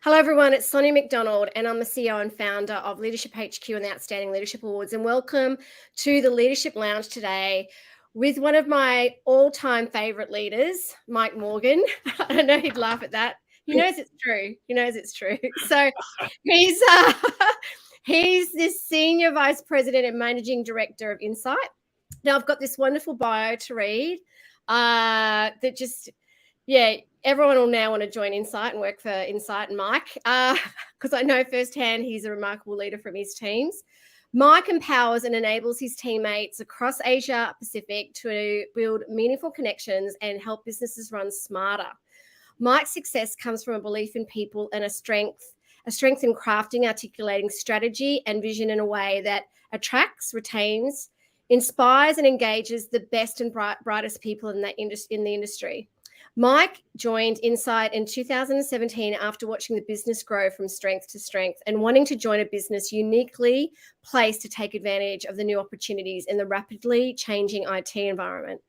Hello, everyone. It's Sonia McDonald, and I'm the CEO and founder of Leadership HQ and the Outstanding Leadership Awards. And welcome to the Leadership Lounge today with one of my all-time favorite leaders, Mike Morgan. I know he'd laugh at that. He knows it's true. He knows it's true. So he's he's the Senior Vice President and Managing Director of Insight. Now, I've got this wonderful bio to read that just, everyone will now want to join Insight and work for Insight and Mike because I know firsthand he's a remarkable leader from his teams. Mike empowers and enables his teammates across Asia Pacific to build meaningful connections and help businesses run smarter. Mike's success comes from a belief in people and a strength in crafting, articulating strategy and vision in a way that attracts, retains, inspires and engages the best and brightest people in the industry. Mike joined Insight in 2017 after watching the business grow from strength to strength and wanting to join a business uniquely placed to take advantage of the new opportunities in the rapidly changing IT environment.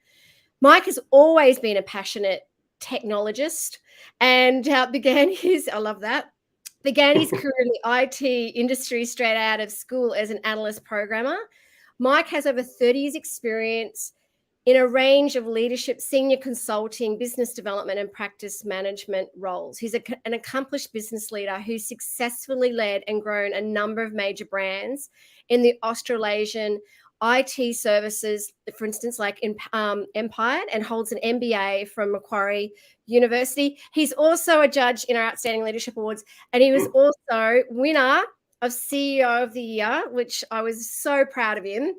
Mike has always been a passionate technologist and began his career in the IT industry straight out of school as an analyst programmer. Mike has over 30 years experience in a range of leadership, senior consulting, business development, and practice management roles. He's an accomplished business leader who successfully led and grown a number of major brands in the Australasian IT services, for instance, like Empire, and holds an MBA from Macquarie University. He's also a judge in our Outstanding Leadership Awards, and he was also winner of CEO of the Year, which I was so proud of him,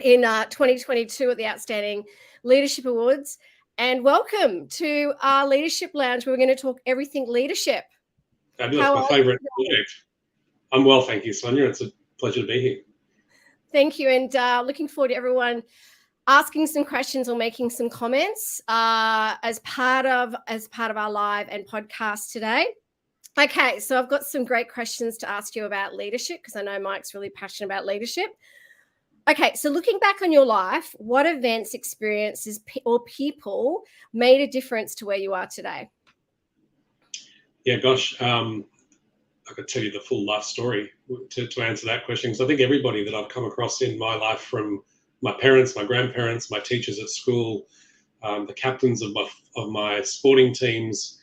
in 2022 at the Outstanding Leadership Awards. And welcome to our Leadership Lounge, where we're going to talk everything leadership. Fabulous, my favourite subject. I'm well, thank you, Sonia. It's a pleasure to be here. Thank you, and looking forward to everyone asking some questions or making some comments as part of our live and podcast today. Okay, so I've got some great questions to ask you about leadership because I know Mike's really passionate about leadership. Okay, so looking back on your life, what events, experiences, or people made a difference to where you are today? Yeah, gosh, I could tell you the full life story to answer that question, because I think everybody that I've come across in my life, from my parents, my grandparents, my teachers at school, the captains of my sporting teams,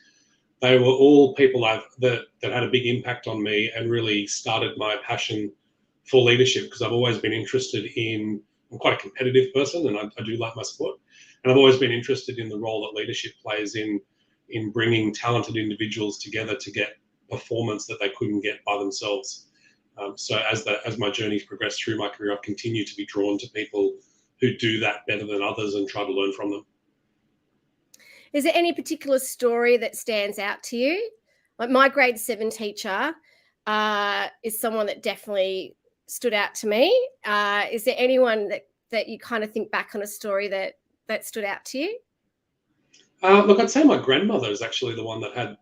they were all people that had a big impact on me and really started my passion for leadership, because I've always been interested in, I'm quite a competitive person and I do like my sport, and I've always been interested in the role that leadership plays in bringing talented individuals together to get performance that they couldn't get by themselves. So as my journey's progressed through my career, I've continued to be drawn to people who do that better than others and try to learn from them. Is there any particular story that stands out to you? Like my grade 7 teacher is someone that definitely stood out to me. Is there anyone that you kind of think back on a story that stood out to you? Look, I'd say my grandmother is actually the one that had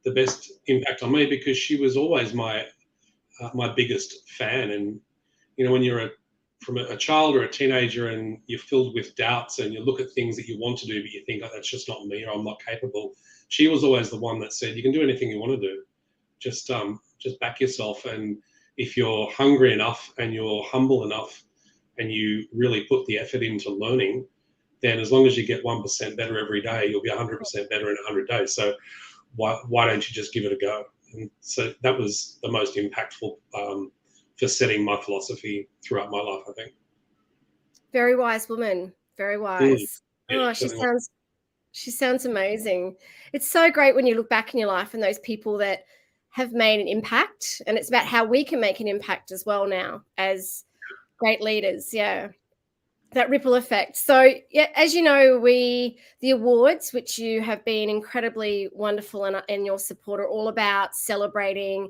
the best impact on me, because she was always my biggest fan. And when you're from a child or a teenager and you're filled with doubts and you look at things that you want to do but you think, oh, that's just not me, or I'm not capable, she was always the one that said, you can do anything you want to do, just back yourself. And if you're hungry enough and you're humble enough and you really put the effort into learning, then as long as you get 1% better every day, you'll be 100% better in 100 days. So why don't you just give it a go? And so that was the most impactful for setting my philosophy throughout my life, I think. Very wise woman. Very wise. Yeah, she sounds amazing. It's so great when you look back in your life and those people that have made an impact, and it's about how we can make an impact as well now as great leaders. Yeah, that ripple effect. So as you know, the awards, which you have been incredibly wonderful and your support, are all about celebrating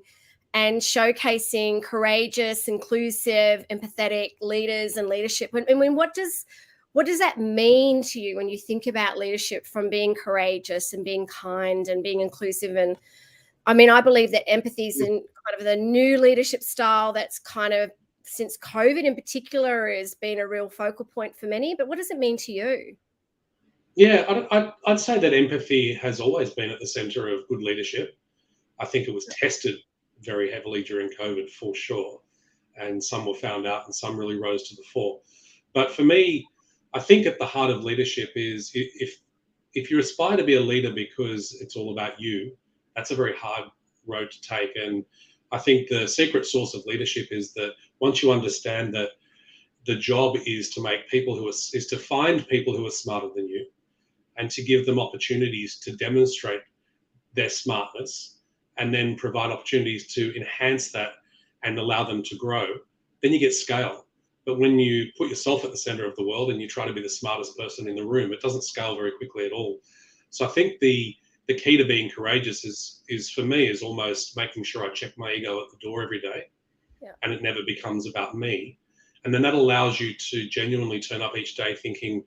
and showcasing courageous, inclusive, empathetic leaders and leadership. I mean, what does that mean to you when you think about leadership, from being courageous and being kind and being inclusive? And I mean, I believe that empathy is in kind of the new leadership style that's kind of, since COVID in particular, has been a real focal point for many. But what does it mean to you? Yeah, I'd say that empathy has always been at the center of good leadership. I think it was tested very heavily during COVID for sure. And some were found out and some really rose to the fore. But for me, I think at the heart of leadership is if you aspire to be a leader because it's all about you, that's a very hard road to take. And I think the secret source of leadership is that once you understand that the job is to make people is to find people who are smarter than you and to give them opportunities to demonstrate their smartness and then provide opportunities to enhance that and allow them to grow, then you get scale. But when you put yourself at the center of the world and you try to be the smartest person in the room, it doesn't scale very quickly at all. So I think the key to being courageous is for me is almost making sure I check my ego at the door every day, and it never becomes about me. And then that allows you to genuinely turn up each day thinking,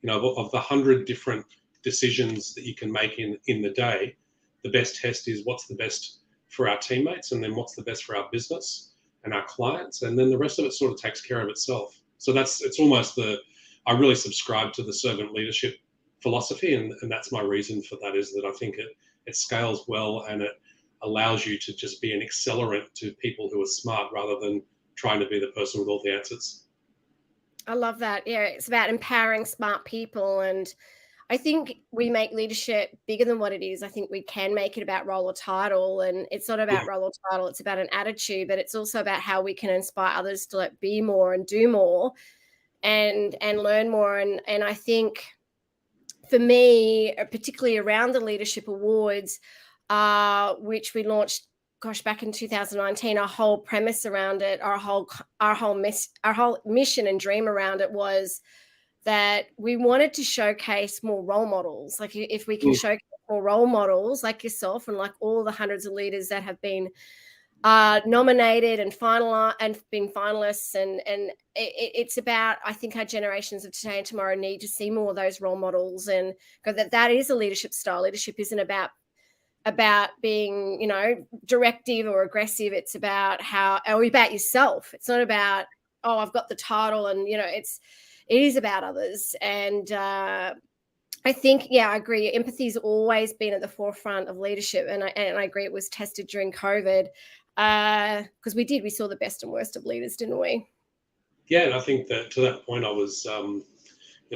of the 100 different decisions that you can make in the day, the best test is what's the best for our teammates, and then what's the best for our business and our clients, and then the rest of it sort of takes care of itself. So it's almost I really subscribe to the servant leadership philosophy, and that's my reason for that, is that I think it scales well and it allows you to just be an accelerant to people who are smart rather than trying to be the person with all the answers. I love that. Yeah, it's about empowering smart people. And I think we make leadership bigger than what it is. I think we can make it about role or title, and it's not about role or title. It's about an attitude, but it's also about how we can inspire others to be more and do more and learn more. And I think for me, particularly around the leadership awards, which we launched, back in 2019, our whole premise around it, our whole mission and dream around it was that we wanted to showcase more role models. Like if we can showcase more role models like yourself and like all the hundreds of leaders that have been nominated and been finalists, and it's about, I think our generations of today and tomorrow need to see more of those role models, and that is a leadership style. Leadership isn't about being, directive or aggressive. It's about about yourself. It's not about, oh, I've got the title, and it is about others. And I think, I agree. Empathy's always been at the forefront of leadership, and I agree it was tested during COVID because we saw the best and worst of leaders, didn't we? Yeah, and I think that to that point, I was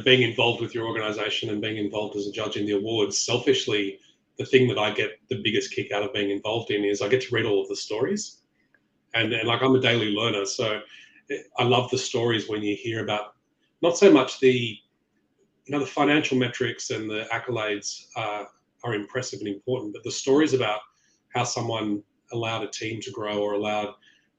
being involved with your organisation and being involved as a judge in the awards. Selfishly, the thing that I get the biggest kick out of being involved in is I get to read all of the stories, and like I'm a daily learner, so I love the stories when you hear about not so much the financial metrics and the accolades are impressive and important, but the stories about how someone allowed a team to grow or allowed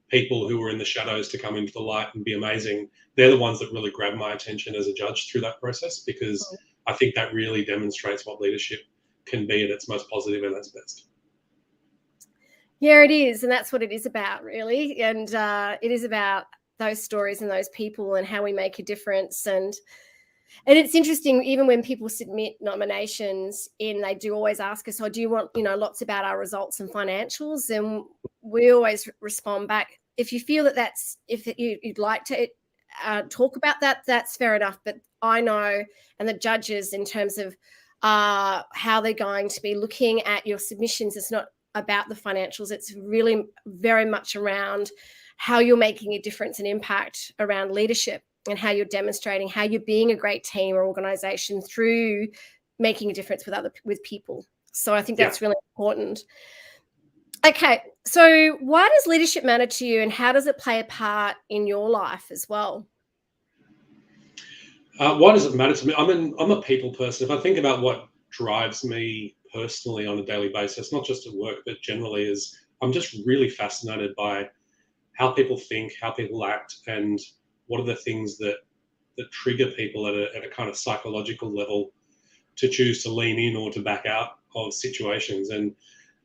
people who were in the shadows to come into the light and be amazing, they're the ones that really grab my attention as a judge through that process, because I think that really demonstrates what leadership can be at its most positive and its best. Yeah, it is. And that's what it is about, really. And it is about those stories and those people and how we make a difference. And it's interesting, even when people submit nominations in, they do always ask us, do you want, lots about our results and financials? And we always respond back, if you feel if you'd like to talk about that, that's fair enough. But I know, and the judges, in terms of how they're going to be looking at your submissions, it's not about the financials. It's really very much around how you're making a difference and impact around leadership, and how you're demonstrating how you're being a great team or organization through making a difference with people. So I think that's really important. Okay, so why does leadership matter to you, and how does it play a part in your life as well? Why does it matter to me? I'm a people person. If I think about what drives me personally on a daily basis, not just at work, but generally, is I'm just really fascinated by how people think, how people act, and what are the things that trigger people at a kind of psychological level to choose to lean in or to back out of situations. And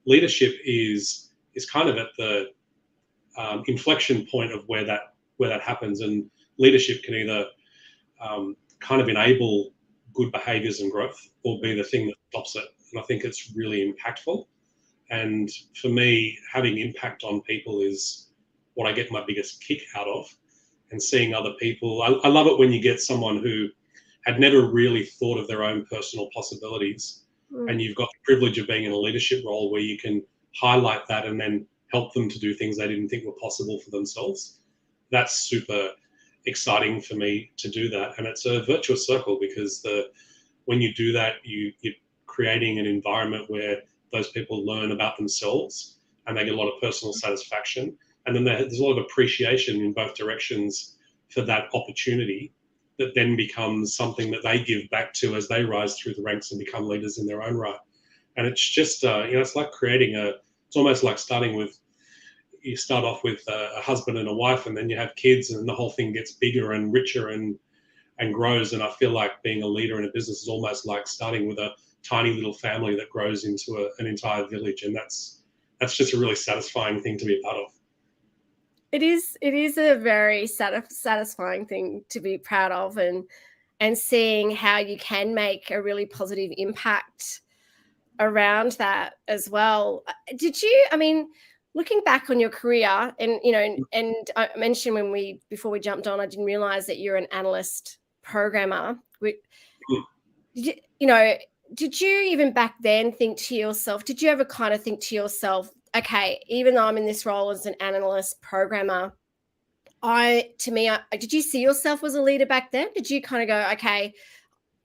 leadership is kind of at the inflection point of where that happens. And leadership can either kind of enable good behaviors and growth, or be the thing that stops it. And I think it's really impactful. And for me, having impact on people is what I get my biggest kick out of. And seeing other people, I love it when you get someone who had never really thought of their own personal possibilities, and you've got the privilege of being in a leadership role where you can highlight that and then help them to do things they didn't think were possible for themselves. That's super exciting for me to do that. And it's a virtuous circle because when you do that, you're creating an environment where those people learn about themselves and they get a lot of personal satisfaction. And then there's a lot of appreciation in both directions for that opportunity that then becomes something that they give back to as they rise through the ranks and become leaders in their own right. And it's just, it's like it's almost like you start off with a husband and a wife, and then you have kids, and the whole thing gets bigger and richer and grows. And I feel like being a leader in a business is almost like starting with a tiny little family that grows into an entire village. And that's just a really satisfying thing to be a part of. It is a very satisfying thing to be proud of, and seeing how you can make a really positive impact around that as well. Looking back on your career, and and I mentioned before we jumped on, I didn't realize that you're an analyst programmer. Did you even back then think to yourself, did you ever kind of think to yourself, okay, even though I'm in this role as an analyst programmer, did you see yourself as a leader back then? Did you kind of go, okay,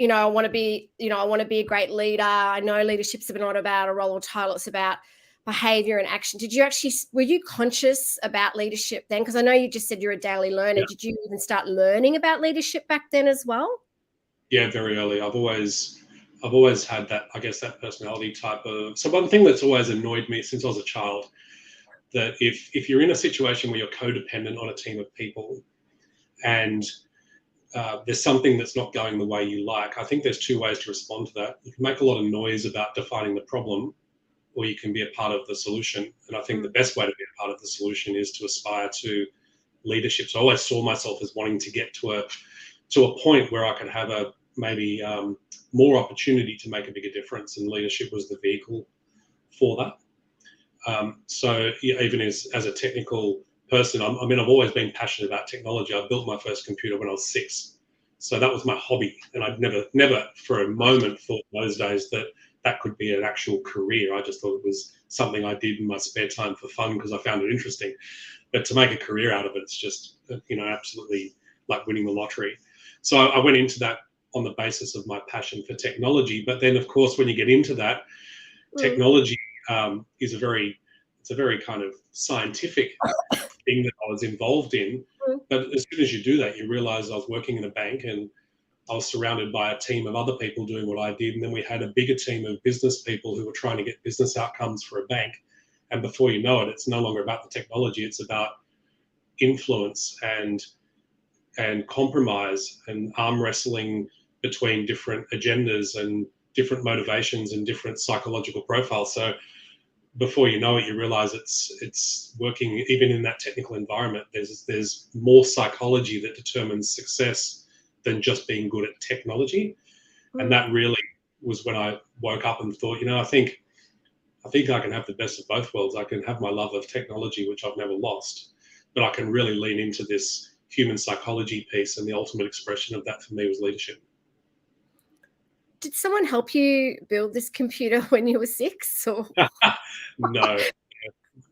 I want to be a great leader. I know leadership's not about a role or title. It's about behavior and action. Were you conscious about leadership then? Because I know you just said you're a daily learner. Yeah. Did you even start learning about leadership back then as well? Yeah, very early. I've always had that, I guess, that personality type of. So one thing that's always annoyed me since I was a child, that if you're in a situation where you're codependent on a team of people and there's something that's not going the way you like, I think there's two ways to respond to that. You can make a lot of noise about defining the problem, or you can be a part of the solution. And I think the best way to be a part of the solution is to aspire to leadership. So I always saw myself as wanting to get to a point where I could have maybe more opportunity to make a bigger difference, and leadership was the vehicle for that. So even as a technical person, I've always been passionate about technology. I built my first computer when I was 6. So that was my hobby. And I'd never for a moment thought in those days that could be an actual career. I just thought it was something I did in my spare time for fun because I found it interesting. But to make a career out of it, it's just, absolutely like winning the lottery. So I went into that on the basis of my passion for technology. But then, of course, when you get into that, technology is a very kind of scientific thing that I was involved in. But as soon as you do that, you realize I was working in a bank and I was surrounded by a team of other people doing what I did. And then we had a bigger team of business people who were trying to get business outcomes for a bank. And before you know it, it's no longer about the technology. It's about influence and compromise and arm wrestling between different agendas and different motivations and different psychological profiles. So before you know it, you realize it's working even in that technical environment. There's more psychology that determines success than just being good at technology. And that really was when I woke up and thought, I think I can have the best of both worlds. I can have my love of technology, which I've never lost, but I can really lean into this human psychology piece, and the ultimate expression of that for me was leadership. Did someone help you build this computer when you were 6? Or? No.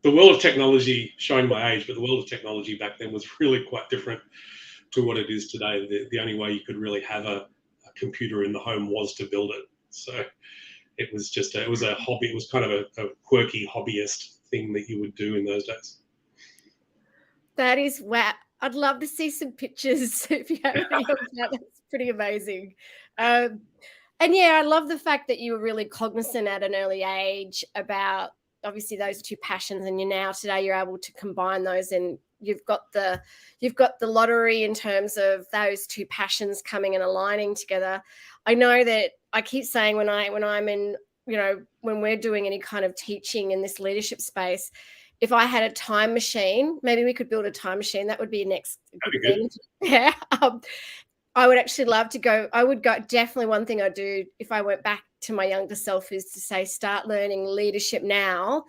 The world of technology, showing my age, but the world of technology back then was really quite different to what it is today. The only way you could really have a computer in the home was to build it. So it was just it was a hobby. It was kind of a quirky hobbyist thing that you would do in those days. That is wow. I'd love to see some pictures if you have any of that. That's pretty amazing. And yeah, I love the fact that you were really cognizant at an early age about obviously those two passions, and today you're able to combine those, and you've got the lottery in terms of those two passions coming and aligning together. I know that I keep saying when I'm in, when we're doing any kind of teaching in this leadership space, if I had a time machine, maybe we could build a time machine. That would be next good thing. Yeah. I would actually love to go. I would go. Definitely one thing I'd do if I went back to my younger self is to say, start learning leadership now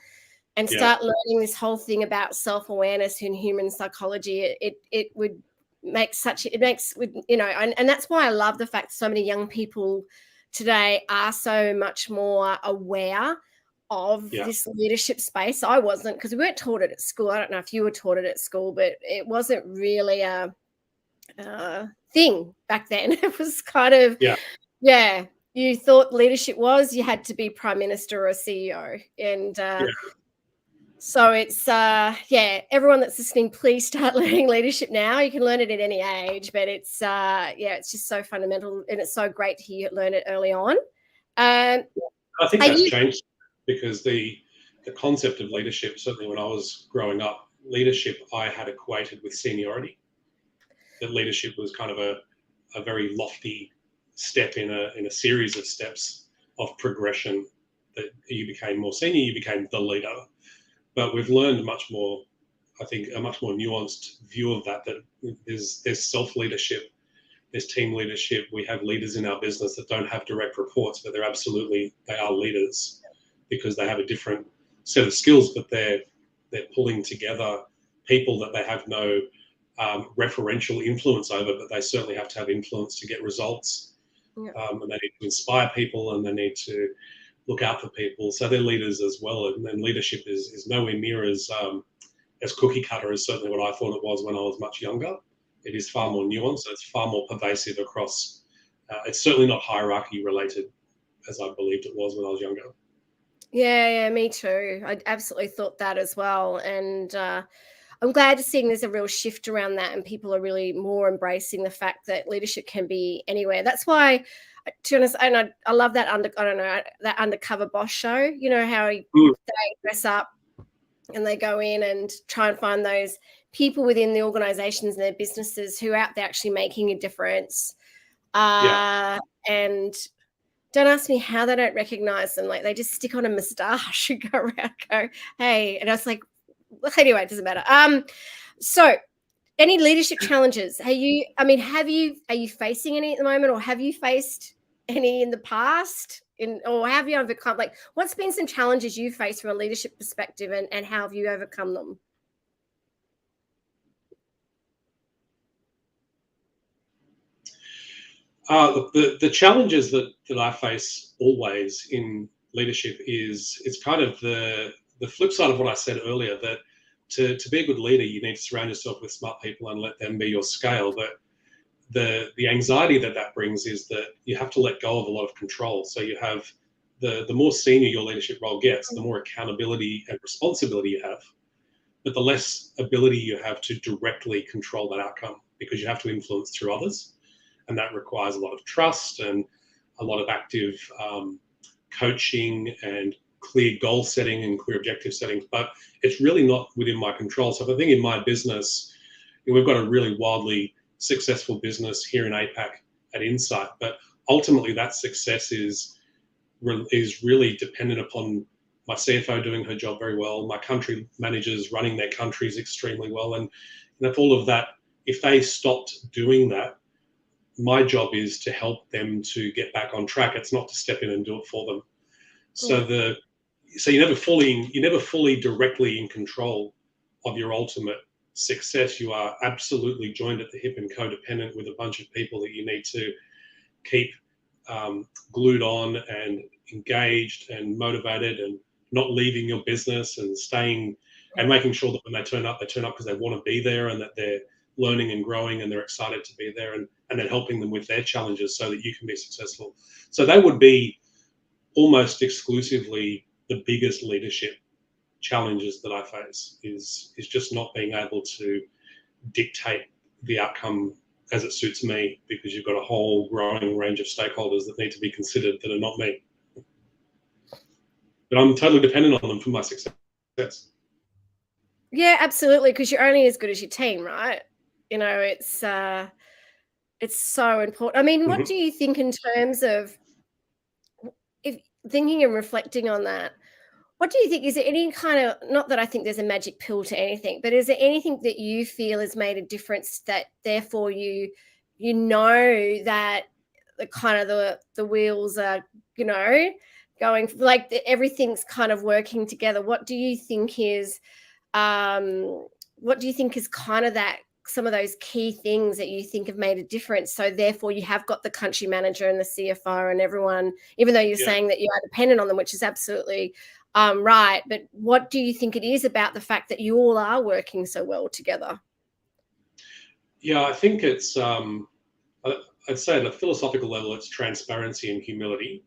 and start learning this whole thing about self-awareness and human psychology. It would make and that's why I love the fact so many young people today are so much more aware of Yeah. this leadership space. I wasn't, because we weren't taught it at school. I don't know if you were taught it at school, but it wasn't really a thing back then. It was kind of, Yeah. you thought leadership was you had to be prime minister or a CEO. And Yeah. so it's, everyone that's listening, please start learning leadership now. You can learn it at any age, but it's, it's just so fundamental, and it's so great to hear you learn it early on. I think that's changed because the concept of leadership, certainly when I was growing up, leadership I had equated with seniority. That leadership was kind of a very lofty step in a series of steps of progression, that you became more senior, you became the leader. But we've learned much more, I think, a much more nuanced view of that there's self-leadership, there's team leadership. We have leaders in our business that don't have direct reports, but they are leaders because they have a different set of skills, but they're pulling together people that they have no referential influence over, but they certainly have to have influence to get results. Yeah. And they need to inspire people, and they need to look out for people. So they're leaders as well. And then leadership is nowhere near as cookie cutter as certainly what I thought it was when I was much younger. It is far more nuanced. It's far more pervasive across. It's certainly not hierarchy related as I believed it was when I was younger. Yeah, me too. I absolutely thought that as well. And I'm glad to see there's a real shift around that, and people are really more embracing the fact that leadership can be anywhere. That's why, to be honest, and I love that that Undercover Boss show. You know how they dress up and they go in and try and find those people within the organizations and their businesses who are out there actually making a difference. And don't ask me how they don't recognize them. Like, they just stick on a moustache and go around, go, hey. And I was like, anyway, it doesn't matter. So any leadership challenges? Are you facing any at the moment, or have you faced any in the past? Or have you overcome, like, what's been some challenges you faced from a leadership perspective, and how have you overcome them? The challenges that I face always in leadership it's kind of the flip side of what I said earlier, that to be a good leader, you need to surround yourself with smart people and let them be your scale. But the anxiety that brings is that you have to let go of a lot of control. So you have the more senior your leadership role gets, the more accountability and responsibility you have, but the less ability you have to directly control that outcome, because you have to influence through others. And that requires a lot of trust and a lot of active coaching and clear goal setting and clear objective setting. But it's really not within my control. So if I think in my business, we've got a really wildly successful business here in APAC at Insight, but ultimately that success is really dependent upon my CFO doing her job very well, my country managers running their countries extremely well. And if all of that, if they stopped doing that, my job is to help them to get back on track. It's not to step in and do it for them. So you're never fully directly in control of your ultimate success. You are absolutely joined at the hip and codependent with a bunch of people that you need to keep glued on and engaged and motivated, and not leaving your business, and staying and making sure that when they turn up because they want to be there, and that they're learning and growing and they're excited to be there, and then helping them with their challenges so that you can be successful. So that would be almost exclusively the biggest leadership challenges that I face, is just not being able to dictate the outcome as it suits me, because you've got a whole growing range of stakeholders that need to be considered that are not me. But I'm totally dependent on them for my success. Yeah, absolutely, because you're only as good as your team, right? You know, it's so important. I mean, what do you think in terms of, if thinking and reflecting on that, what do you think? Is there any kind of, not that I think there's a magic pill to anything, but is there anything that you feel has made a difference, that therefore you know that the kind of the wheels are, going, like, everything's kind of working together? What do you think is kind of that, some of those key things that you think have made a difference? So therefore you have got the country manager and the CFO and everyone, even though you're saying that you are dependent on them, which is absolutely right. But what do you think it is about the fact that you all are working so well together? Yeah, I think it's, I'd say at a philosophical level, it's transparency and humility.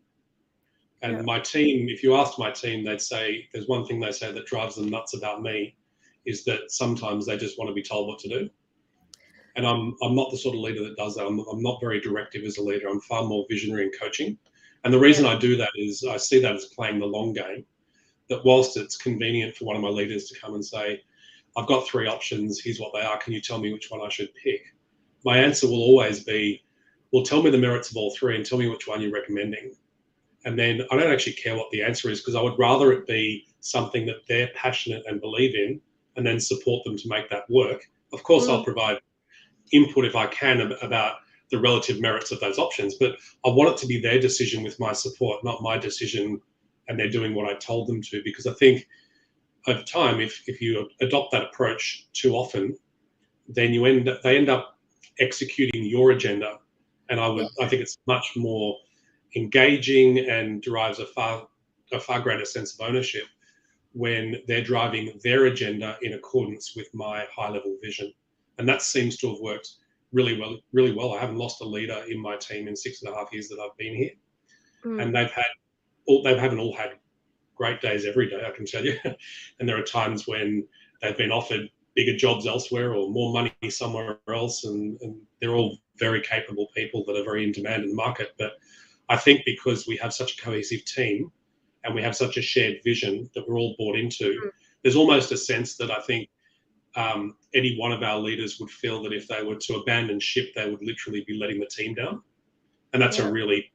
Yeah. And my team, if you asked my team, they'd say there's one thing they say that drives them nuts about me is that sometimes they just want to be told what to do. And I'm not the sort of leader that does that. I'm not very directive as a leader. I'm far more visionary and coaching. And the Yeah. reason I do that is I see that as playing the long game. That whilst it's convenient for one of my leaders to come and say, I've got three options, here's what they are, can you tell me which one I should pick? My answer will always be, well, tell me the merits of all three and tell me which one you're recommending. And then I don't actually care what the answer is because I would rather it be something that they're passionate and believe in and then support them to make that work. Of course, I'll Mm. provide input if I can about the relative merits of those options, but I want it to be their decision with my support, not my decision and they're doing what I told them to. Because I think over time, if you adopt that approach too often, then they end up executing your agenda. And Yeah. I think it's much more engaging and derives a far greater sense of ownership when they're driving their agenda in accordance with my high level vision. And that seems to have worked really well, really well. I haven't lost a leader in my team in 6.5 years that I've been here. Mm. And they haven't all had great days every day, I can tell you. And there are times when they've been offered bigger jobs elsewhere or more money somewhere else. And they're all very capable people that are very in demand in the market. But I think because we have such a cohesive team and we have such a shared vision that we're all bought into, Mm. there's almost a sense that I think any one of our leaders would feel that if they were to abandon ship, they would literally be letting the team down. And that's a Yeah. really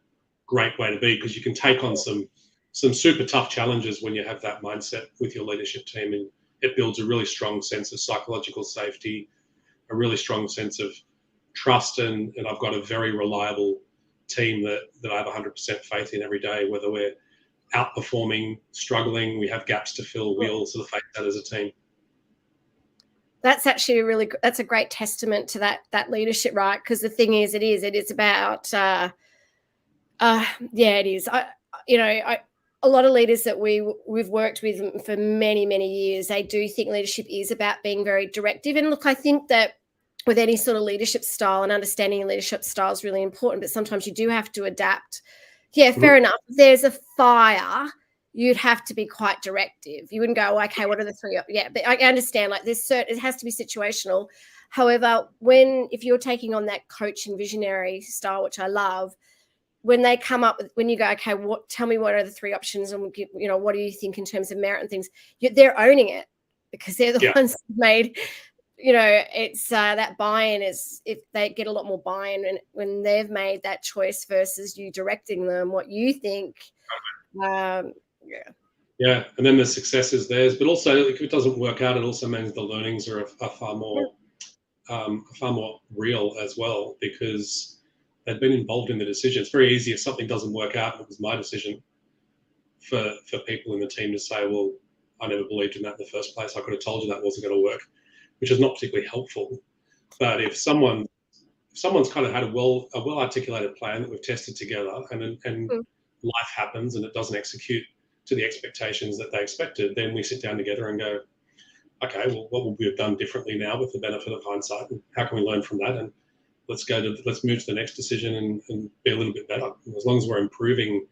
great way to be because you can take on some super tough challenges when you have that mindset with your leadership team, and it builds a really strong sense of psychological safety, a really strong sense of trust, and I've got a very reliable team that I have 100% faith in every day, whether we're outperforming, struggling, we have gaps to fill, we all sort of face that as a team. That's actually that's a great testament to that leadership, right? Because the thing is, it is about yeah, it is. A lot of leaders that we've worked with for many years, they do think leadership is about being very directive. And look, I think that with any sort of leadership style and understanding leadership style is really important, but sometimes you do have to adapt. Yeah, fair enough. If there's a fire, you'd have to be quite directive. You wouldn't go, oh, okay, what are the three? Yeah, but I understand, like, it has to be situational. However, if you're taking on that coach and visionary style, which I love, when they come up with, when you go, okay, tell me what are the three options, and what do you think in terms of merit and things, they're owning it because they're the Yeah, ones who made, it's that buy-in is, if they get a lot more buy-in when they've made that choice versus you directing them what you think. Yeah. yeah. And then the success is theirs, but also if it doesn't work out, it also means the learnings are far more real as well because they've been involved in the decision. It's very easy if something doesn't work out and it was my decision for people in the team to say, well, I never believed in that in the first place. I could have told you that wasn't going to work, which is not particularly helpful. But if someone's kind of had a well articulated plan that we've tested together, and Mm. life happens and it doesn't execute to the expectations that they expected, then we sit down together and go, okay, well, what would we have done differently now with the benefit of hindsight, and how can we learn from that? And let's move to the next decision and be a little bit better. And as long as we're improving,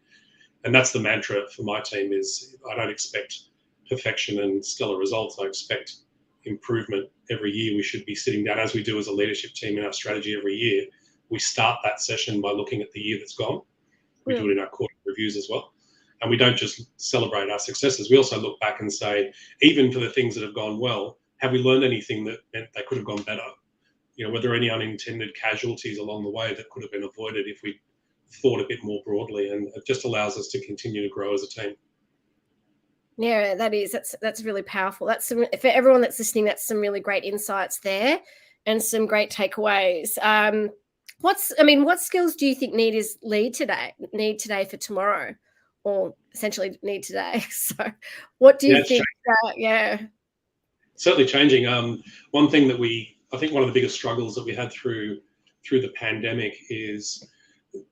and that's the mantra for my team is I don't expect perfection and stellar results. I expect improvement every year. We should be sitting down, as we do as a leadership team in our strategy every year. We start that session by looking at the year that's gone. We do it in our quarterly reviews as well. And we don't just celebrate our successes. We also look back and say, even for the things that have gone well, have we learned anything that meant they could have gone better? Were there any unintended casualties along the way that could have been avoided if we thought a bit more broadly? And it just allows us to continue to grow as a team. Yeah, that's really powerful. That's for everyone that's listening. That's some really great insights there, and some great takeaways. What skills do you think need today for tomorrow, or essentially need today? So, what do you Yeah, think? Yeah, certainly changing. One thing that I think one of the biggest struggles that we had through the pandemic is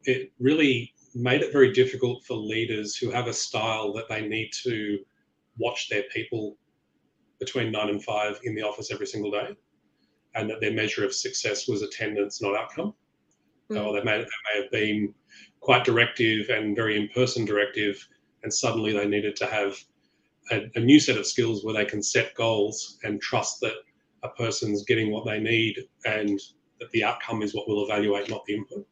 it really made it very difficult for leaders who have a style that they need to watch their people between 9 and 5 in the office every single day, and that their measure of success was attendance, not outcome. Or they may have been quite directive and very in-person directive, and suddenly they needed to have a new set of skills where they can set goals and trust that a person's getting what they need and that the outcome is what we'll evaluate, not the input.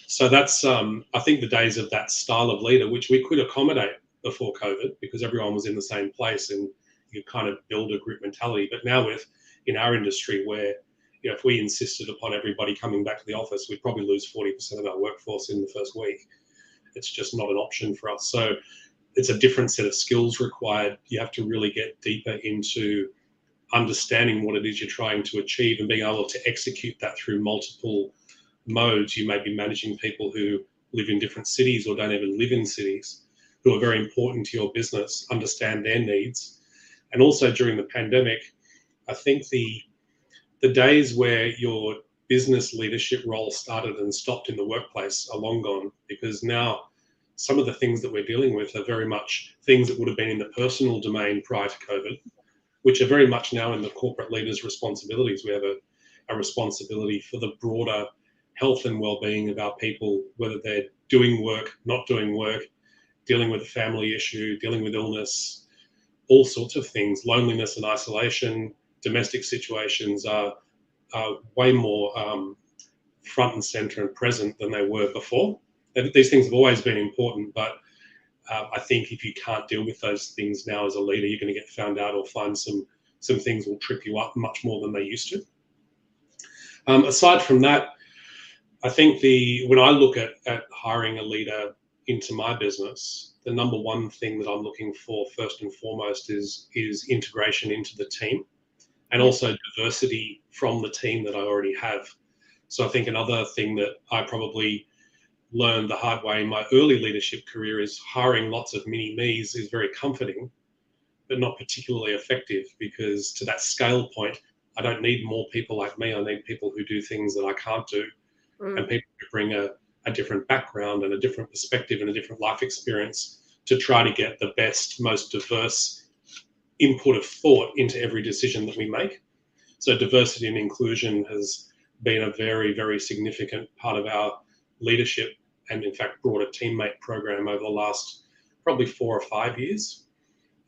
So that's, I think, the days of that style of leader, which we could accommodate before COVID because everyone was in the same place and you kind of build a group mentality. But now in our industry where, if we insisted upon everybody coming back to the office, we'd probably lose 40% of our workforce in the first week. It's just not an option for us. So it's a different set of skills required. You have to really get deeper into understanding what it is you're trying to achieve and being able to execute that through multiple modes. You may be managing people who live in different cities or don't even live in cities, who are very important to your business, understand their needs. And also during the pandemic, I think the days where your business leadership role started and stopped in the workplace are long gone, because now some of the things that we're dealing with are very much things that would have been in the personal domain prior to COVID, which are very much now in the corporate leaders' responsibilities. We have a responsibility for the broader health and well-being of our people, whether they're doing work, not doing work, dealing with a family issue, dealing with illness, all sorts of things. Loneliness and isolation, domestic situations are way more front and center and present than they were before. These things have always been important, but I think if you can't deal with those things now as a leader, you're going to get found out or find some things will trip you up much more than they used to. Aside from that, I think when I look at hiring a leader into my business, the number one thing that I'm looking for first and foremost is integration into the team, and also diversity from the team that I already have. So I think another thing that I probably learned the hard way in my early leadership career is hiring lots of mini-me's is very comforting, but not particularly effective, because to that scale point, I don't need more people like me. I need people who do things that I can't do, and people who bring a different background and a different perspective and a different life experience to try to get the best, most diverse input of thought into every decision that we make. So diversity and inclusion has been a very, very significant part of our leadership and, in fact, broader teammate program over the last probably 4 or 5 years.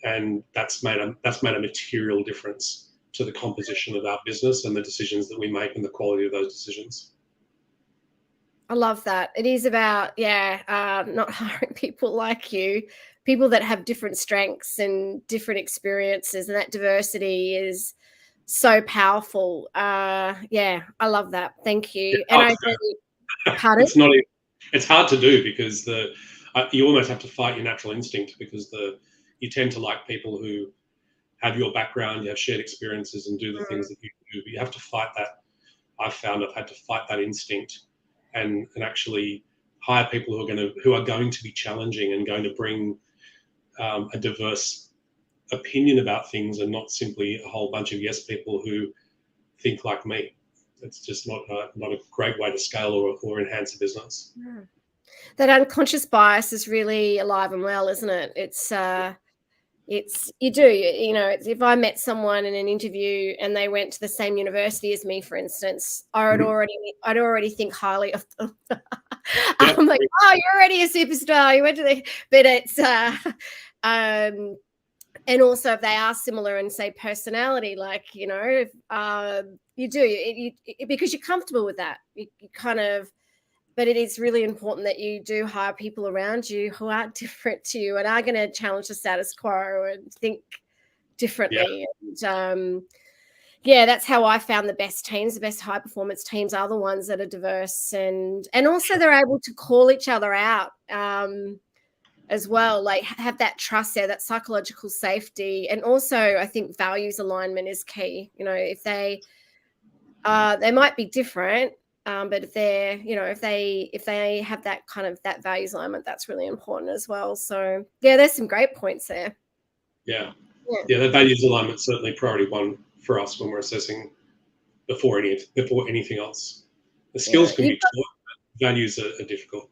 And that's made a material difference to the composition of our business and the decisions that we make and the quality of those decisions. I love that. It is about, not hiring people like you, people that have different strengths and different experiences, and that diversity is so powerful. I love that. Thank you. And I agree. Pardon? It's hard to do because you almost have to fight your natural instinct, because you tend to like people who have your background, you have shared experiences and do the things that you do. But you have to fight that. I've found I've had to fight that instinct and actually hire people who are going to be challenging and going to bring a diverse opinion about things, and not simply a whole bunch of yes people who think like me. It's just not a great way to scale or enhance a business. Yeah. That unconscious bias is really alive and well, isn't it? It's if I met someone in an interview and they went to the same university as me, for instance, I'd already think highly of them. I'm like, oh, you're already a superstar. You went to but it's and also if they are similar in, say, personality, like, you do because you're comfortable with that. You kind of. But it is really important that you do hire people around you who are different to you and are going to challenge the status quo and think differently. Yeah. And that's how I found the best teams. The best high performance teams are the ones that are diverse, and also they're able to call each other out as well. Like, have that trust there, that psychological safety, and also I think values alignment is key. If they might be different. But if they have that kind of that values alignment, that's really important as well. So there's some great points there. Yeah, that values alignment certainly priority one for us when we're assessing before anything else. The skills can be taught, but values are difficult.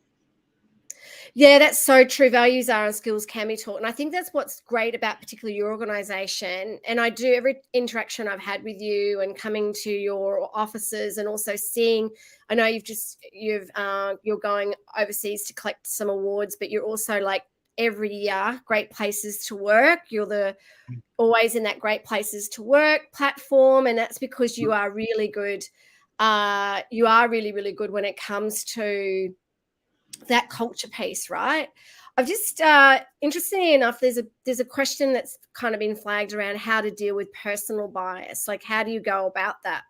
Yeah, that's so true. Values are and skills can be taught. And I think that's what's great about particularly your organization. And I do every interaction I've had with you and coming to your offices and also seeing, I know you're going overseas to collect some awards, but you're also like every year, great places to work. You're the always in that great places to work platform. And that's because you are really good. You are really, really good when it comes to that culture piece, right? I've just interestingly enough, there's a question that's kind of been flagged around how to deal with personal bias. Like, how do you go about that?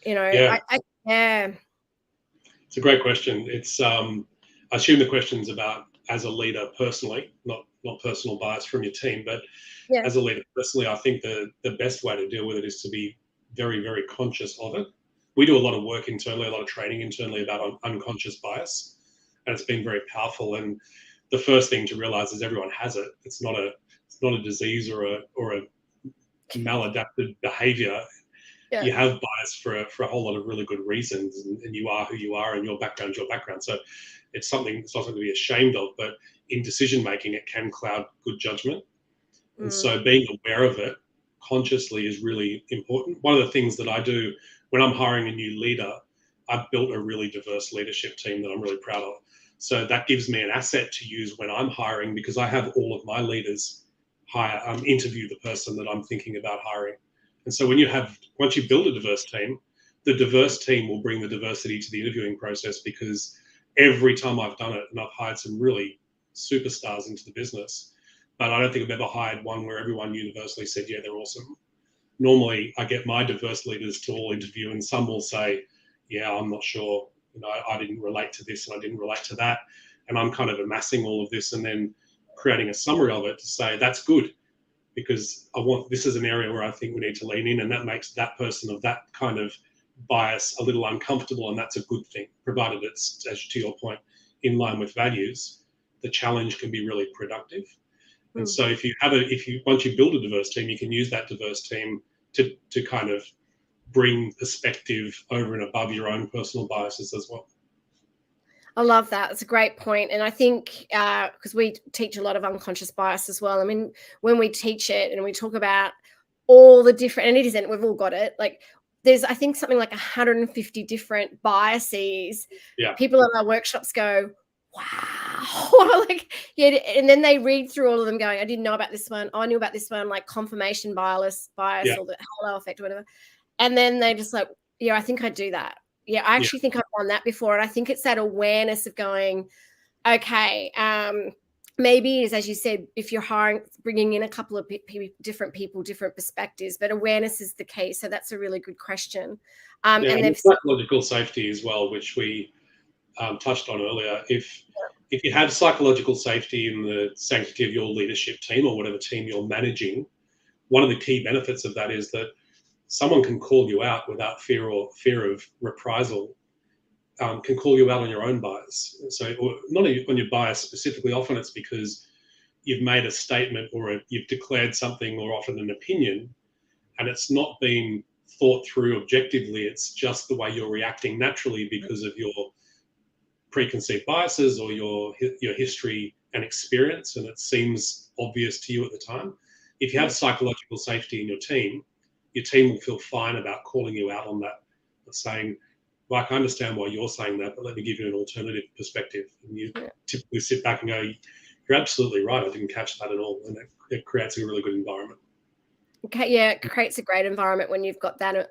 You know, Yeah, yeah, it's a great question. I assume the question's about as a leader personally, not personal bias from your team, but yeah, as a leader personally, I think the best way to deal with it is to be very, very conscious of it. We do a lot of work internally, a lot of training internally about unconscious bias, and it's been very powerful. And the first thing to realize is everyone has it. It's not a disease or a maladapted behavior. yeah. You have bias for a whole lot of really good reasons, and you are who you are, and your background's your background. So it's not something to be ashamed of, but in decision making, it can cloud good judgment. And Mm, so being aware of it consciously is really important. One of the things that I do when I'm hiring a new leader, I've built a really diverse leadership team that I'm really proud of. So that gives me an asset to use when I'm hiring, because I have all of my leaders interview the person that I'm thinking about hiring. And so once you build a diverse team, the diverse team will bring the diversity to the interviewing process, because every time I've done it, and I've hired some really superstars into the business, but I don't think I've ever hired one where everyone universally said, yeah, they're awesome. Normally, I get my diverse leaders to all interview, and some will say, yeah, I'm not sure. I didn't relate to this and I didn't relate to that. And I'm kind of amassing all of this and then creating a summary of it to say, that's good, because this is an area where I think we need to lean in, and that makes that person of that kind of bias a little uncomfortable, and that's a good thing, provided it's, as to your point, in line with values. The challenge can be really productive. And mm. so once you build a diverse team, you can use that diverse team to kind of bring perspective over and above your own personal biases as well. I love that. It's a great point. And I think because we teach a lot of unconscious bias as well. I mean, when we teach it and we talk about all the different, and it isn't, we've all got it. Like there's, I think, something like 150 different biases. Yeah, People at our workshops go, wow. Like, yeah. And then they read through all of them going, I didn't know about this one. Oh, I knew about this one, like confirmation bias yeah, or the halo effect or whatever. And then they just like, yeah, I think I do that. Yeah, I yeah, actually think I've done that before. And I think it's that awareness of going, okay, maybe is, as you said, if you're hiring, bringing in a couple of different people, different perspectives, but awareness is the key. So that's a really good question. yeah. And And they've, psychological safety as well, which we touched on earlier. If you have psychological safety in the sanctity of your leadership team or whatever team you're managing, one of the key benefits of that is that someone can call you out without fear of reprisal. Can call you out on your own bias. So, or not on your bias specifically. Often it's because you've made a statement or you've declared something or offered an opinion, and it's not been thought through objectively. It's just the way you're reacting naturally because of your preconceived biases or your history and experience, and it seems obvious to you at the time. If you have psychological safety in your team will feel fine about calling you out on that, saying, well, I can understand why you're saying that, but let me give you an alternative perspective. And you typically sit back and go, you're absolutely right. I didn't catch that at all. And it creates a really good environment. okay, yeah, it creates a great environment when you've got that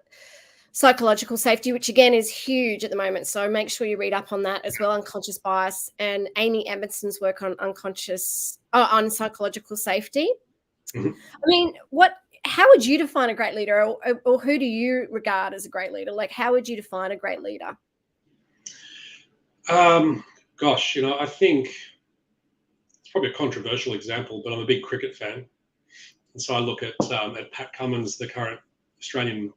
psychological safety, which again is huge at the moment. So make sure you read up on that as well, unconscious bias, and Amy Edmondson's work on on psychological safety. Mm-hmm. I mean, how would you define a great leader, or who do you regard as a great leader? Like, how would you define a great leader? Gosh, I think it's probably a controversial example, but I'm a big cricket fan. And so I look at Pat Cummins, the current Australian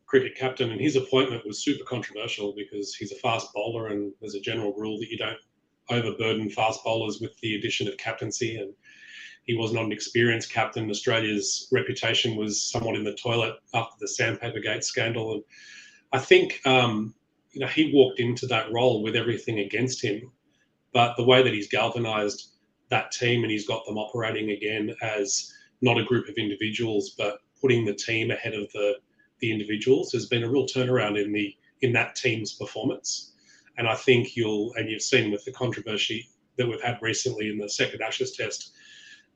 cricket captain, and his appointment was super controversial because he's a fast bowler, and there's a general rule that you don't overburden fast bowlers with the addition of captaincy. And he was not an experienced captain. Australia's reputation was somewhat in the toilet after the Sandpaper Gate scandal. And I think, he walked into that role with everything against him. But the way that he's galvanized that team and he's got them operating again as not a group of individuals, but putting the team ahead of the individuals has been a real turnaround in that team's performance. And I think you've seen with the controversy that we've had recently in the second Ashes test,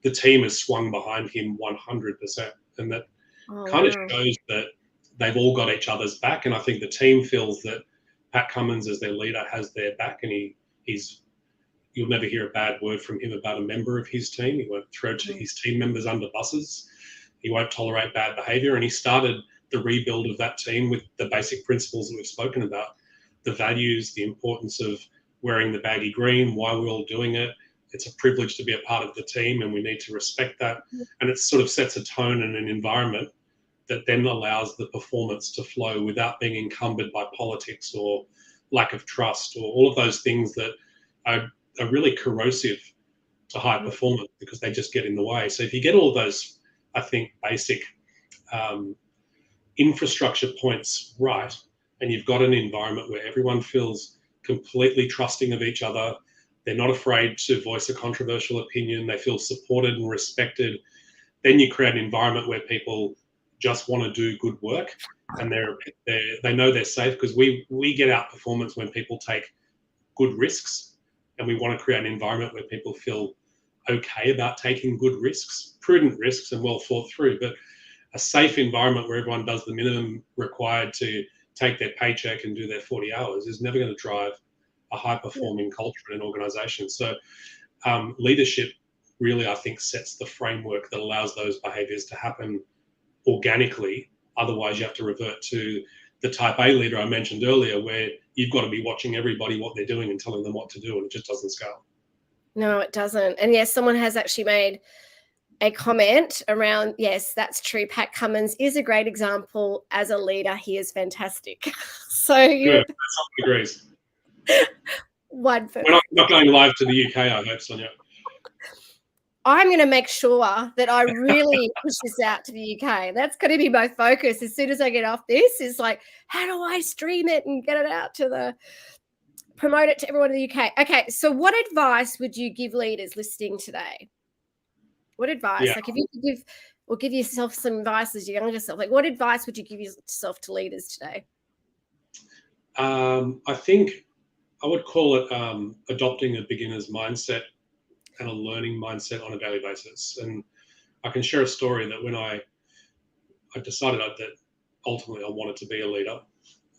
the team has swung behind him 100%. And that kind of shows that they've all got each other's back. And I think the team feels that Pat Cummins as their leader has their back, and you'll never hear a bad word from him about a member of his team. He won't throw his team members under buses. He won't tolerate bad behavior. And he started the rebuild of that team with the basic principles that we've spoken about, the values, the importance of wearing the baggy green, why we're all doing it. It's a privilege to be a part of the team, and we need to respect that. And it sort of sets a tone and an environment that then allows the performance to flow without being encumbered by politics or lack of trust or all of those things that are really corrosive to high performance because they just get in the way. So if you get all of those, I think, basic infrastructure points right, and you've got an environment where everyone feels completely trusting of each other, they're not afraid to voice a controversial opinion, they feel supported and respected, then you create an environment where people just want to do good work, and they know they're safe, because we get out performance when people take good risks, and we want to create an environment where people feel okay about taking good risks, prudent risks, and well thought through. But a safe environment where everyone does the minimum required to take their paycheck and do their 40 hours is never going to drive a high-performing culture in an organization. So leadership really, I think, sets the framework that allows those behaviors to happen organically. Otherwise, you have to revert to the type A leader I mentioned earlier, where you've got to be watching everybody, what they're doing, and telling them what to do, and it just doesn't scale. No, it doesn't. And yes, someone has actually made a comment around, yes, that's true. Pat Cummins is a great example as a leader. He is fantastic. So Good. Someone agrees. One person. We're not going live to the UK, I hope, Sonia. I'm going to make sure that I really push this out to the UK. That's going to be my focus as soon as I get off this, is like, how do I stream it and get it out to promote it to everyone in the UK? Okay, so what advice would you give leaders listening today? What advice? Yeah. Like, if you could give yourself some advice as your younger self, like what advice would you give yourself to leaders today? I think I would call it adopting a beginner's mindset and a learning mindset on a daily basis. And I can share a story that when I decided that ultimately I wanted to be a leader,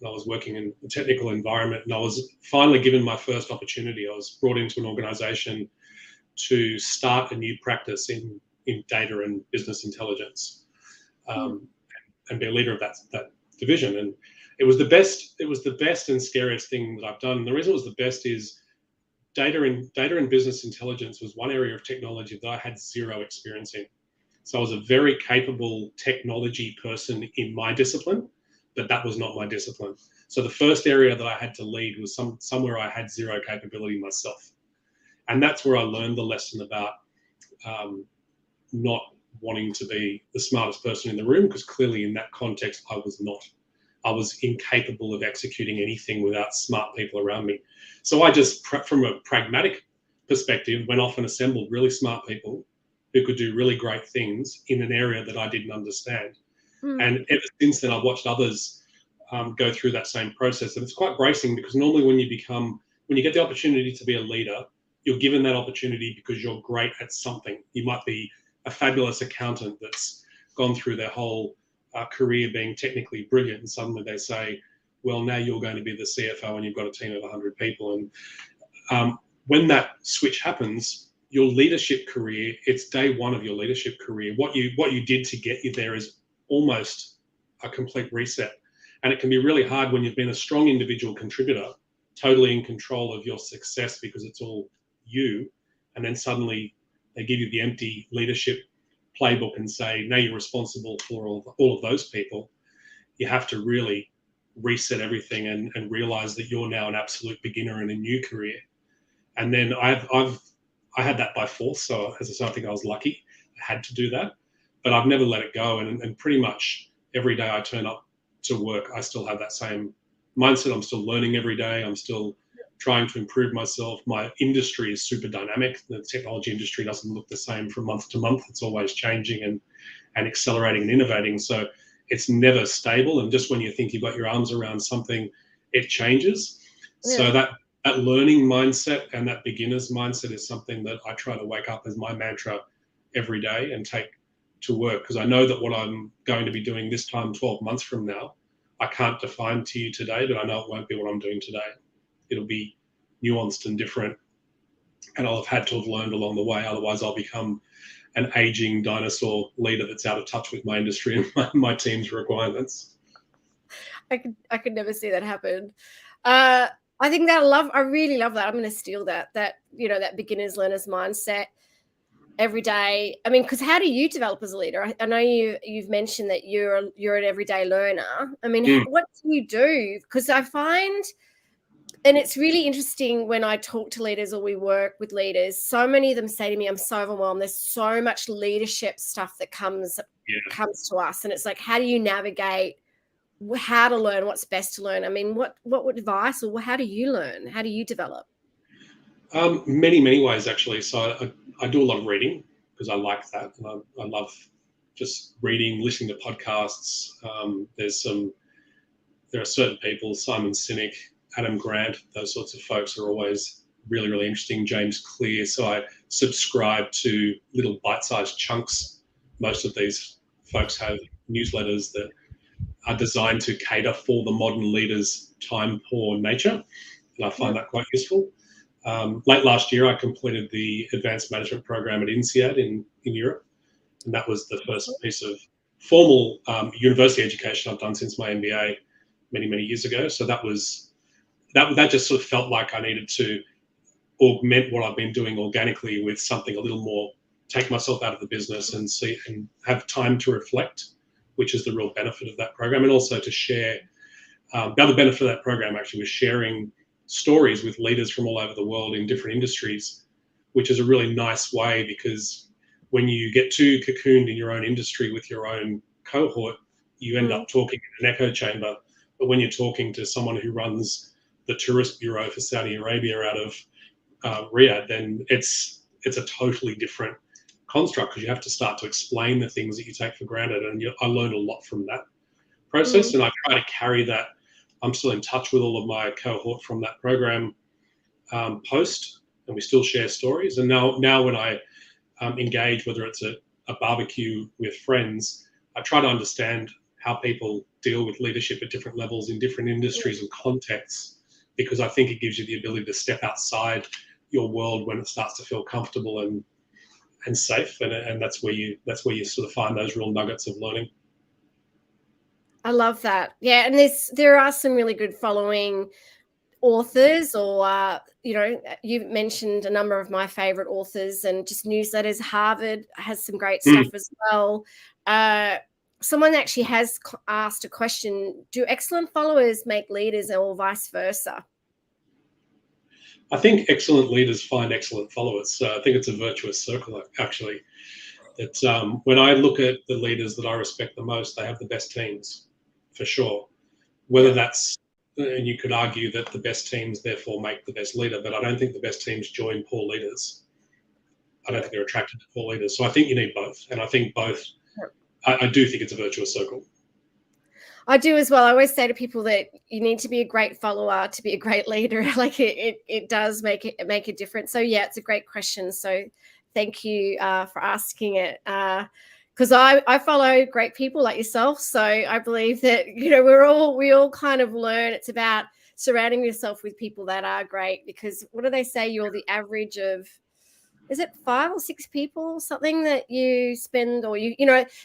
and I was working in a technical environment, and I was finally given my first opportunity. I was brought into an organization to start a new practice in data and business intelligence, and be a leader of that division. And it was the best and scariest thing that I've done. And the reason it was the best is data and business intelligence was one area of technology that I had zero experience in. So I was a very capable technology person in my discipline, but that was not my discipline. So the first area that I had to lead was somewhere I had zero capability myself. And that's where I learned the lesson about not wanting to be the smartest person in the room, because clearly in that context, I was not. I was incapable of executing anything without smart people around me. So I just, from a pragmatic perspective, went off and assembled really smart people who could do really great things in an area that I didn't understand. And ever since then, I've watched others go through that same process. And it's quite bracing, because normally when you get the opportunity to be a leader, you're given that opportunity because you're great at something. You might be a fabulous accountant that's gone through their whole career being technically brilliant, and suddenly they say, well, now you're going to be the CFO and you've got a team of 100 people. And when that switch happens, your leadership career, it's day one of your leadership career. What you did to get you there is almost a complete reset. And it can be really hard when you've been a strong individual contributor, totally in control of your success because it's all you. And then suddenly they give you the empty leadership playbook and say, now you're responsible for all of those people. You have to really reset everything and realize that you're now an absolute beginner in a new career. And then I had that by force. So as I said, I think I was lucky. I had to do that, but I've never let it go. And pretty much every day I turn up to work, I still have that same mindset. I'm still learning every day. I'm still trying to improve myself. My industry is super dynamic. The technology industry doesn't look the same from month to month. It's always changing and accelerating and innovating. So it's never stable. And just when you think you've got your arms around something, it changes. Yeah. So that learning mindset and that beginner's mindset is something that I try to wake up as my mantra every day and take to work, because I know that what I'm going to be doing this time 12 months from now, I can't define to you today, but I know it won't be what I'm doing today. It'll be nuanced and different, and I'll have had to have learned along the way. Otherwise, I'll become an aging dinosaur leader that's out of touch with my industry and my team's requirements. I could never see that happen. I think I really love that. I'm going to steal that that beginners learners mindset every day. I mean, because how do you develop as a leader? I know you've mentioned that you're an everyday learner. I mean, what do you do? Because I find, and it's really interesting when I talk to leaders or we work with leaders, so many of them say to me, I'm so overwhelmed. There's so much leadership stuff that comes to us. And it's like, how do you navigate how to learn, what's best to learn? I mean, what advice, or how do you learn? How do you develop? Many ways, actually. So I do a lot of reading because I like that. And I love just reading, listening to podcasts. There are certain people, Simon Sinek, Adam Grant, those sorts of folks are always really, really interesting. James Clear. So I subscribe to little bite-sized chunks. Most of these folks have newsletters that are designed to cater for the modern leader's time-poor nature, and I find that quite useful. Late last year, I completed the advanced management program at INSEAD in Europe, and that was the first piece of formal university education I've done since my MBA many years ago. So that just sort of felt like I needed to augment what I've been doing organically with something a little more, take myself out of the business and see and have time to reflect, which is the real benefit of that program. And also to share, the other benefit of that program actually was sharing stories with leaders from all over the world in different industries, which is a really nice way, because when you get too cocooned in your own industry with your own cohort, you end up talking in an echo chamber. But when you're talking to someone who runs the tourist bureau for Saudi Arabia out of Riyadh, then it's a totally different construct, because you have to start to explain the things that you take for granted. And I learned a lot from that process, and I try to carry that. I'm still in touch with all of my cohort from that program post, and we still share stories. And now when I engage, whether it's a barbecue with friends, I try to understand how people deal with leadership at different levels in different industries and contexts, because I think it gives you the ability to step outside your world when it starts to feel comfortable and safe, and that's where you sort of find those real nuggets of learning. I love that. Yeah, and there are some really good following authors, or you mentioned a number of my favorite authors and just newsletters. Harvard has some great stuff as well. Someone actually has asked a question: do excellent followers make leaders, or vice versa? I think excellent leaders find excellent followers. So I think it's a virtuous circle, actually. It's when I look at the leaders that I respect the most, they have the best teams, for sure. Whether that's, and you could argue that the best teams therefore make the best leader, but I don't think the best teams join poor leaders. I don't think they're attracted to poor leaders. So I think you need both. And I think both, I do think it's a virtuous circle. I do as well. I always say to people that you need to be a great follower to be a great leader. Like it does make a difference. So yeah, it's a great question. So thank you for asking it. Because I follow great people like yourself. So I believe that, we all kind of learn. It's about surrounding yourself with people that are great, because what do they say? You're the average of, is it 5 or 6 people or something that you spend, or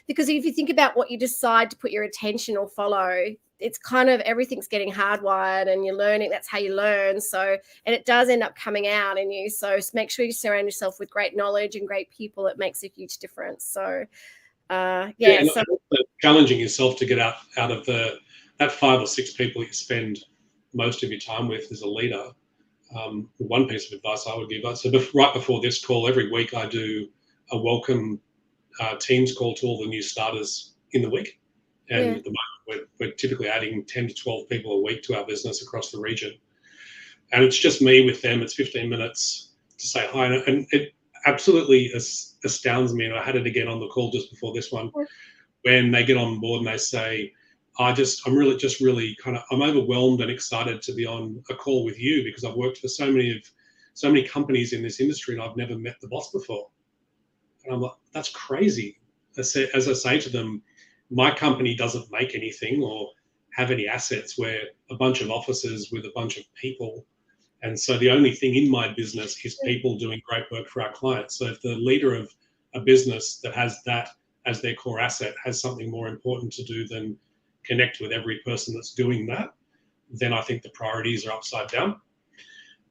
because if you think about what you decide to put your attention or follow, it's kind of everything's getting hardwired and you're learning. That's how you learn. So, and it does end up coming out in you. So make sure you surround yourself with great knowledge and great people. It makes a huge difference. So, so challenging yourself to get out of that 5 or 6 people you spend most of your time with as a leader. One piece of advice I would give us, so right before this call, every week I do a welcome Teams call to all the new starters in the week. And at the moment, we're typically adding 10 to 12 people a week to our business across the region. and it's just me with them. It's 15 minutes to say hi, and it absolutely astounds me. And I had it again on the call just before this one, when they get on board and they say, I'm really I'm overwhelmed and excited to be on a call with you because I've worked for so many companies in this industry and I've never met the boss before. And I'm like, that's crazy. As I say to them, my company doesn't make anything or have any assets. We're a bunch of offices with a bunch of people. And so the only thing in my business is people doing great work for our clients. So if the leader of a business that has that as their core asset has something more important to do than connect with every person that's doing that, then I think the priorities are upside down.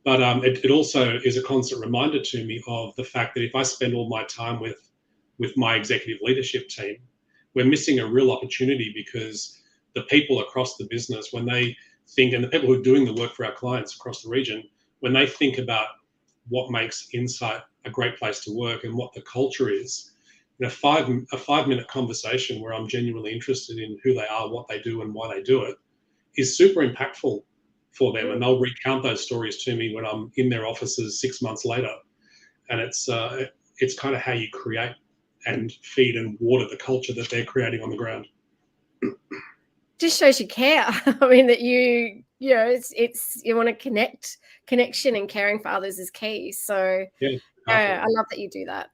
But it also is a constant reminder to me of the fact that if I spend all my time with my executive leadership team, we're missing a real opportunity, because the people across the business, when they think, and the people who are doing the work for our clients across the region, when they think about what makes Insight a great place to work and what the culture is, a 5-minute conversation where I'm genuinely interested in who they are, what they do, and why they do it is super impactful for them. And they'll recount those stories to me when I'm in their offices 6 months later. And it's kind of how you create and feed and water the culture that they're creating on the ground. Just shows you care. I mean, that you want to connection and caring for others is key. So Yeah, I love that you do that.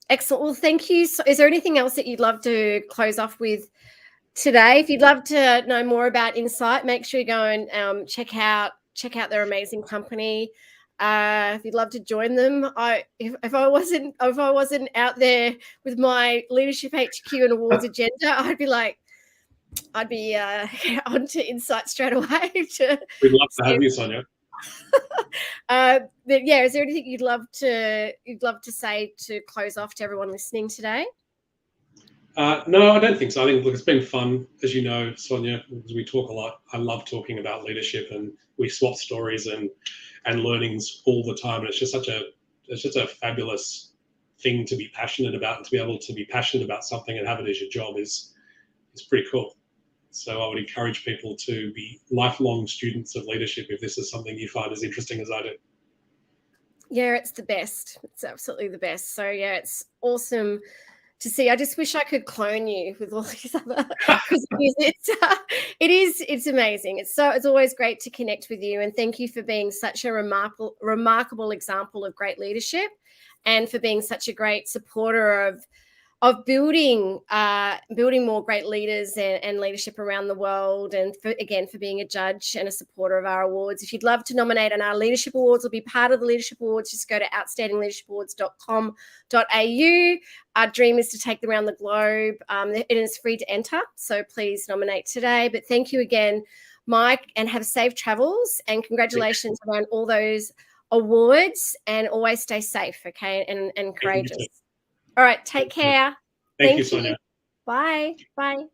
Excellent. Well, thank you. So, is there anything else that you'd love to close off with today? If you'd love to know more about Insight, make sure you go and check out their amazing company. If you'd love to join them, if I wasn't out there with my Leadership HQ and awards agenda, I'd be onto Insight straight away. We'd love to have you, Sonia. But yeah, is there anything you'd love to say to close off to everyone listening today? No, I don't think so. I think, look, it's been fun, as you know, Sonia, because we talk a lot. I love talking about leadership, and we swap stories and learnings all the time. And it's just a fabulous thing to be passionate about, and to be able to be passionate about something and have it as your job is pretty cool. So I would encourage people to be lifelong students of leadership if this is something you find as interesting as I do. Yeah, it's the best. It's absolutely the best. So yeah, it's awesome to see. I just wish I could clone you with all these other, because it's amazing. It's always great to connect with you, and thank you for being such a remarkable example of great leadership, and for being such a great supporter of building more great leaders and leadership around the world, and for being a judge and a supporter of our awards. If you'd love to nominate on our leadership awards or be part of the leadership awards, just go to outstandingleadershipawards.com.au. Our dream is to take them around the globe. It is free to enter, so please nominate today. But thank you again, Mike, and have safe travels, and congratulations around all those awards, and always stay safe, okay, and courageous. All right, take care. Thank you, Sonia. Bye. Bye.